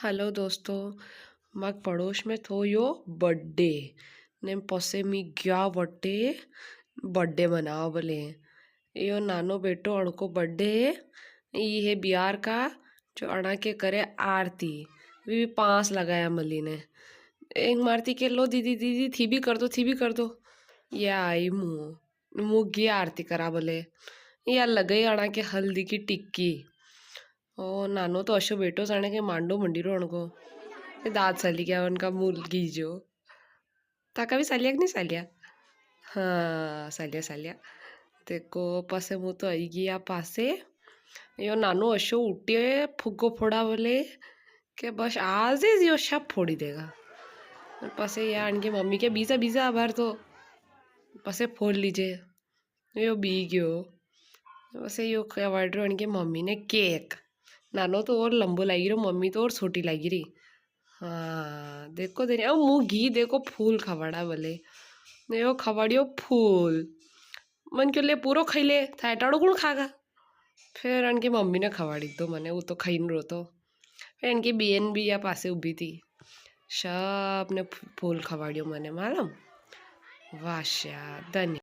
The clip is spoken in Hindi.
हेलो दोस्तों, माग पड़ोस में थो यो बर्थडे ने पसे मी गया वटे बर्थडे मनाओ बोले। यो नानो बेटो अणको बर्थडे है। ये है बिहार का जो अणा के करे आरती भी 5 लगाया मली ने एक मारती के लो दीदी दीदी थी भी कर दो थी भी कर दो। या आई मुँह मुँह गया आरती करा बोले। या लगे अणा के हल्दी की टिक्की। ओ नानो तो अशो बेटो जाने के मांडो मंडीरो अणको दाद साली क्या उनका मुलगी जो ताका भी सालिया की नहीं सालिया। हाँ सालिया सालिया तेको पासे मु तो आई गया पासे यो नानो अशो उठे फुग्गो फोड़ा बोले के बस आज ही यो सब फोड़ी देगा। और पासे या आणके मम्मी के बीजा बीजा आभार तो पासे फोड़ लीजिए यो बी गयो। पासे यो खवाड्रो आणके मम्मी ने केक नानो तो और लंबो लागी रही मम्मी तो और छोटी लागी रही। हाँ देखो देने अब मुँह घी देखो फूल खवाड़ा बोले यो खवाड़ियो फूल मन क्यों ले पूरो खाई ले था टाड़ो कौन खागा। फिर इनकी मम्मी ने खवाड़ी तो मने वो तो खाई न रो तो फिर इनकी बहन भी या पासे उभी थी सब ने फूल खवाड़ियो मने मालूम वाश्या धन्य।